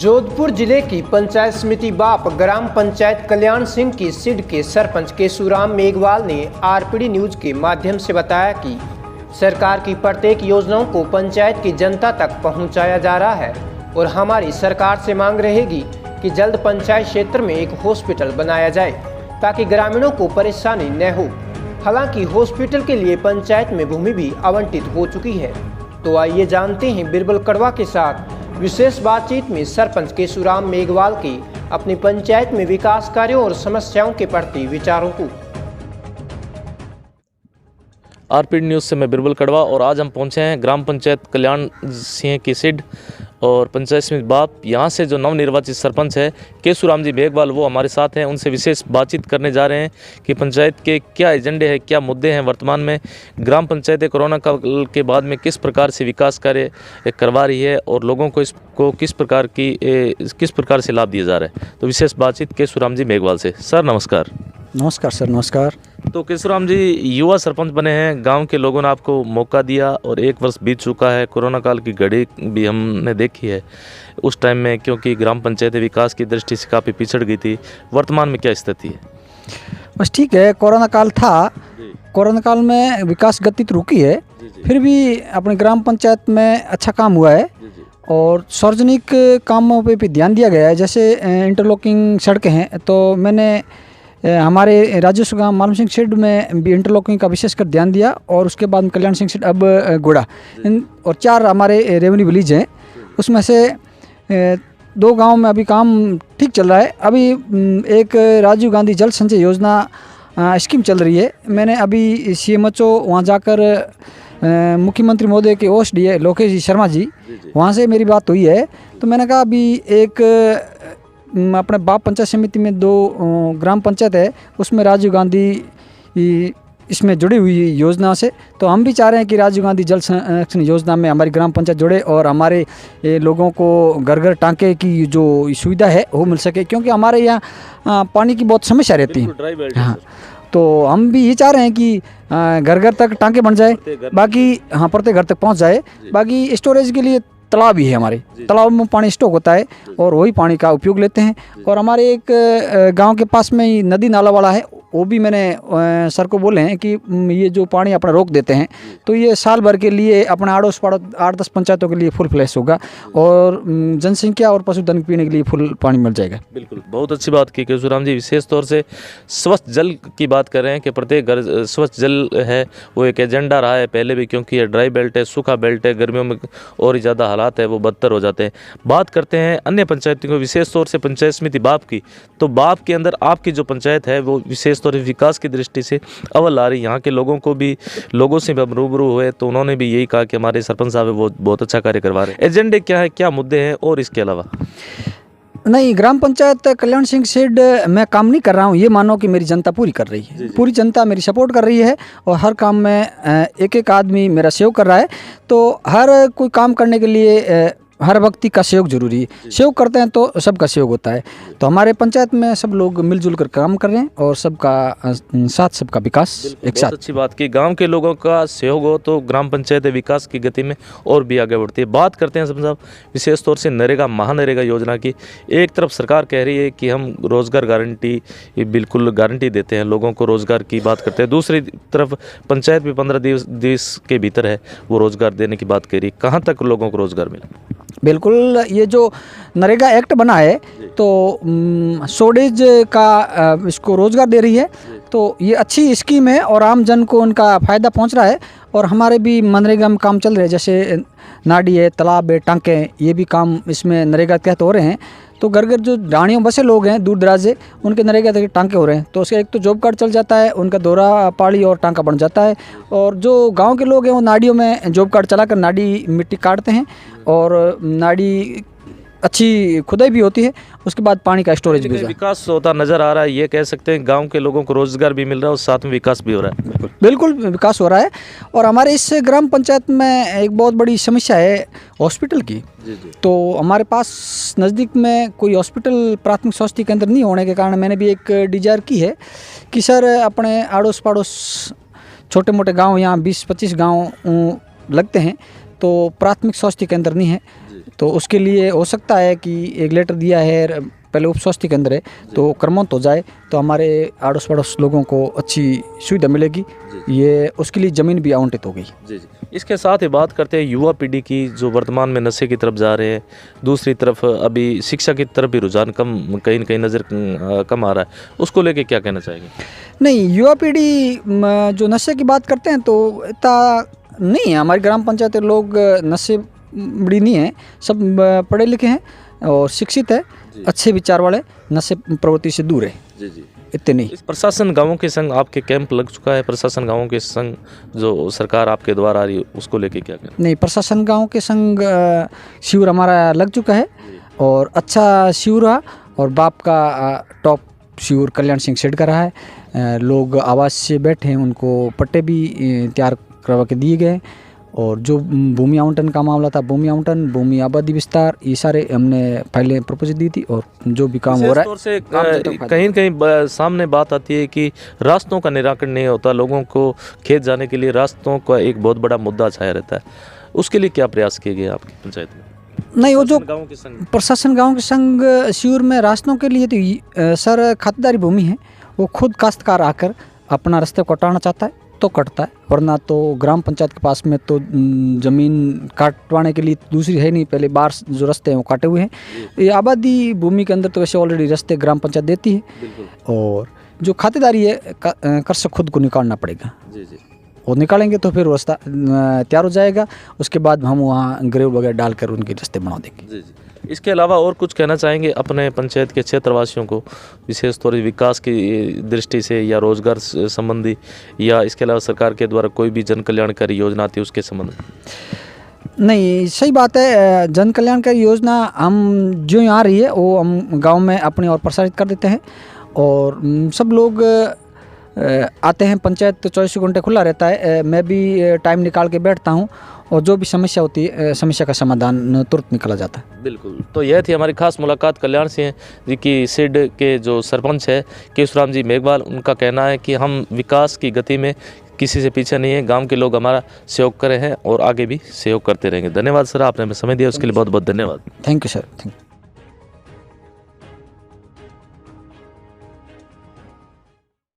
जोधपुर जिले की पंचायत समिति बाप ग्राम पंचायत कल्याण सिंह की सिड के सरपंच केशुराम मेघवाल ने आरपीडी न्यूज के माध्यम से बताया कि सरकार की प्रत्येक योजनाओं को पंचायत की जनता तक पहुंचाया जा रहा है और हमारी सरकार से मांग रहेगी कि जल्द पंचायत क्षेत्र में एक हॉस्पिटल बनाया जाए ताकि ग्रामीणों को परेशानी न हो। हालांकि हॉस्पिटल के लिए पंचायत में भूमि भी आवंटित हो चुकी है। तो आइए जानते हैं बिरबल कड़वा के साथ विशेष बातचीत में सरपंच केशुराम मेघवाल की अपनी पंचायत में विकास कार्यों और समस्याओं के प्रति विचारों को। आरपीडी न्यूज़ से मैं बिरबल कड़वा और आज हम पहुंचे हैं ग्राम पंचायत कल्याण सिंह की सिड और पंचायत समिति बाप। यहाँ से जो नवनिर्वाचित सरपंच है केशुराम जी मेघवाल वो हमारे साथ हैं। उनसे विशेष बातचीत करने जा रहे हैं कि पंचायत के क्या एजेंडे हैं, क्या मुद्दे हैं वर्तमान में, ग्राम पंचायतें कोरोना काल के बाद में किस प्रकार से विकास कार्य करवा रही है और लोगों को इसको किस प्रकार से लाभ दिया जा रहा है। तो विशेष बातचीत केशुराम जी मेघवाल से। सर नमस्कार। नमस्कार सर। नमस्कार। तो केशुराम जी युवा सरपंच बने हैं, गांव के लोगों ने आपको मौका दिया और 1 वर्ष बीत चुका है। कोरोना काल की घड़ी भी हमने देखी है उस टाइम में, क्योंकि ग्राम पंचायतें विकास की दृष्टि से काफ़ी पिछड़ गई थी। वर्तमान में क्या स्थिति है? बस ठीक है, कोरोना काल था, कोरोना काल में विकास गति तो रुकी है, फिर भी अपने ग्राम पंचायत में अच्छा काम हुआ है और सार्वजनिक कामों पे भी ध्यान दिया गया है। जैसे इंटरलॉकिंग सड़कें हैं तो मैंने हमारे राजस्व गाँव मालूम सिंह शेड में भी इंटरलॉकिंग का विशेषकर ध्यान दिया और उसके बाद कल्याण सिंह शेड, अब गोड़ा, इन और 4 हमारे रेवेन्यू विलेज हैं। उसमें से 2 गांव में अभी काम ठीक चल रहा है। अभी एक राजीव गांधी जल संचय योजना स्कीम चल रही है। मैंने अभी CMHO वहाँ जाकर मुख्यमंत्री महोदय के OSD लोकेश जी शर्मा जी, वहाँ से मेरी बात हुई है। तो मैंने कहा अभी एक अपने बाप पंचायत समिति में 2 ग्राम पंचायत है, उसमें राजीव गांधी इसमें जुड़ी हुई योजना से, तो हम भी चाह रहे हैं कि राजीव गांधी जल संरक्षण योजना में हमारी ग्राम पंचायत जुड़े और हमारे लोगों को घर घर टांके की जो सुविधा है वो मिल सके, क्योंकि हमारे यहाँ पानी की बहुत समस्या रहती है। हाँ, तो हम भी ये चाह रहे हैं कि घर घर तक टांके बन जाए, बाकी प्रत्येक घर तक पहुँच जाए। बाकी स्टोरेज के लिए तालाब भी है, हमारे तालाब में पानी स्टॉक होता है और वही पानी का उपयोग लेते हैं। और हमारे एक गांव के पास में ही नदी नाला वाला है, वो भी मैंने सर को बोले हैं कि ये जो पानी अपना रोक देते हैं तो ये साल भर के लिए अपना 8-10 पंचायतों के लिए फुल फ्लैश होगा और जनसंख्या और पशुधन पीने के लिए फुल पानी मिल जाएगा। बिल्कुल, बहुत अच्छी बात की केशुराम जी। विशेष तौर से स्वच्छ जल की बात कर रहे हैं कि प्रत्येक घर स्वच्छ जल है, वो एक एजेंडा रहा है पहले भी, क्योंकि ये ड्राई बेल्ट है, सूखा बेल्ट है, गर्मियों में और ज़्यादा हालात है वो बदतर हो जाते हैं। बात करते हैं अन्य पंचायतों को, विशेष तौर से पंचायत समिति बाप की। तो बाप के अंदर आपकी जो पंचायत है वो विशेष तौर से विकास की दृष्टि से अव्वल आ रही। यहाँ के लोगों से भी हम रूबरू हुए तो उन्होंने भी यही कहा कि हमारे सरपंच साहब वो बहुत अच्छा कार्य करवा रहे हैं। एजेंडे क्या है, क्या मुद्दे हैं और इसके अलावा? नहीं, ग्राम पंचायत कल्याण सिंह शेड मैं काम नहीं कर रहा हूँ, ये मानो कि मेरी जनता पूरी कर रही है। पूरी जनता मेरी सपोर्ट कर रही है और हर काम में एक आदमी मेरा सहयोग कर रहा है। तो हर कोई काम करने के लिए हर व्यक्ति का सहयोग जरूरी है। सहयोग करते हैं तो सबका सहयोग होता है। तो हमारे पंचायत में सब लोग मिलजुल कर काम कर रहे हैं और सबका साथ सबका विकास एक साथ। अच्छी बात की, गांव के लोगों का सहयोग हो तो ग्राम पंचायत विकास की गति में और भी आगे बढ़ती है। बात करते हैं साहब विशेष तौर से नरेगा, महानरेगा योजना की। एक तरफ सरकार कह रही है कि हम रोजगार गारंटी, बिल्कुल गारंटी देते हैं, लोगों को रोजगार की बात करते हैं। दूसरी तरफ पंचायत भी 15 दिवस के भीतर है वो रोजगार देने की बात कह रही है। कहाँ तक लोगों को रोजगार मिले? बिल्कुल, ये जो नरेगा एक्ट बना है तो 100 डेज का इसको रोजगार दे रही है, तो ये अच्छी स्कीम है और आम जन को उनका फ़ायदा पहुंच रहा है। और हमारे भी मनरेगा में काम चल रहे हैं, जैसे नाडी है, तालाब है, टांके, ये भी काम इसमें नरेगा के तहत हो रहे हैं। तो घर घर जो ढाणियों बसे लोग हैं दूर दराज से, उनके नरेगा के टांके हो रहे हैं, तो उसका एक तो जॉब कार्ड चल जाता है, उनका दोहरा पाड़ी और टांका बन जाता है। और जो गांव के लोग हैं वो नाडियों में जॉब कार्ड चलाकर नाडी मिट्टी काटते हैं और नाडी अच्छी खुदाई भी होती है, उसके बाद पानी का स्टोरेज भी विकास होता नजर आ रहा है। ये कह सकते हैं गांव के लोगों को रोजगार भी मिल रहा है और साथ में विकास भी हो रहा है। बिल्कुल विकास हो रहा है। और हमारे इस ग्राम पंचायत में एक बहुत बड़ी समस्या है हॉस्पिटल की। तो हमारे पास नज़दीक में कोई हॉस्पिटल, प्राथमिक स्वास्थ्य केंद्र नहीं होने के कारण मैंने भी एक डिजायर की है कि सर अपने आड़ोस पड़ोस छोटे मोटे गाँव, यहाँ 20-25 गाँव लगते हैं, तो प्राथमिक स्वास्थ्य केंद्र नहीं है। तो उसके लिए हो सकता है कि एक लेटर दिया है, पहले उप स्वास्थ्य केंद्र है, तो क्रमांत हो जाए तो हमारे आड़ोस पड़ोस लोगों को अच्छी सुविधा मिलेगी। ये उसके लिए ज़मीन भी आवंटित हो गई। जी जी। इसके साथ ही बात करते हैं युवा पीढ़ी की, जो वर्तमान में नशे की तरफ जा रहे हैं, दूसरी तरफ अभी शिक्षा की तरफ भी रुझान कहीं न कहीं नज़र कम आ रहा है, उसको लेके क्या कहना चाहेंगे? नहीं, युवा पीढ़ी जो नशे की बात करते हैं तो इतना नहीं है। हमारी ग्राम पंचायत के लोग नशे बड़ी नहीं है, सब पढ़े लिखे हैं और शिक्षित है, अच्छे विचार वाले, नशे प्रवृत्ति से दूर है। जी जी। इतने नहीं। इस प्रशासन गांवों के संग आपके कैंप लग चुका है, प्रशासन गांवों के संग जो सरकार आपके द्वारा आ रही है उसको लेके क्या कहना? नहीं, प्रशासन गांव के संग शिविर हमारा लग चुका है और अच्छा शिविर रहा, और बाप का टॉप शिविर कल्याण सिंह सेठ का रहा है। लोग आवास से बैठे हैं, उनको पट्टे भी तैयार करवा के दिए गए, और जो भूमि आवंटन का मामला था, भूमि आवंटन, भूमि आबादी विस्तार, ये सारे हमने फाइलें प्रपोज दी थी, और जो भी काम हो रहा है से कहीं न कहीं सामने बात आती है कि रास्तों का निराकरण नहीं होता, लोगों को खेत जाने के लिए रास्तों का एक बहुत बड़ा मुद्दा छाया रहता है, उसके लिए क्या प्रयास किए गए आपकी पंचायत में? नहीं, वो जो गाँव के संग प्रशासन गांव के संग शिविर में रास्तों के लिए तो सर खातेदारी भूमि है, वो खुद काश्तकार आकर अपना रास्ते को कटाना चाहता है तो कटता है, वरना तो ग्राम पंचायत के पास में तो ज़मीन काटवाने के लिए दूसरी है नहीं, पहले बाहर जो रास्ते हैं वो काटे हुए हैं। ये आबादी भूमि के अंदर तो वैसे ऑलरेडी रास्ते ग्राम पंचायत देती है, और जो खातेदारी है कर से खुद को निकालना पड़ेगा। जी जी। वो निकालेंगे तो फिर रास्ता तैयार हो जाएगा, उसके बाद हम वहाँ ग्रेव वगैरह डालकर उनके रास्ते बना देंगे। जी जी। इसके अलावा और कुछ कहना चाहेंगे अपने पंचायत के क्षेत्रवासियों को, विशेष तौर पर विकास की दृष्टि से या रोजगार संबंधी, या इसके अलावा सरकार के द्वारा कोई भी जन कल्याणकारी योजना आती है उसके संबंध में? नहीं, सही बात है। जन कल्याणकारी योजना हम जो यहाँ आ रही है वो हम गांव में अपने और प्रसारित कर देते हैं, और सब लोग आते हैं। पंचायत तो 24 घंटे खुला रहता है, मैं भी टाइम निकाल के बैठता हूँ, और जो भी समस्या होती है समस्या का समाधान तुरंत निकाला जाता है। बिल्कुल। तो यह थी हमारी खास मुलाकात कल्याण सिंह जी की सिड के जो सरपंच है केशुराम जी मेघवाल। उनका कहना है कि हम विकास की गति में किसी से पीछे नहीं है, गांव के लोग हमारा सहयोग करे हैं और आगे भी सहयोग करते रहेंगे। धन्यवाद सर, आपने हमें समय दिया उसके लिए बहुत बहुत धन्यवाद। Thank you sir, thank you.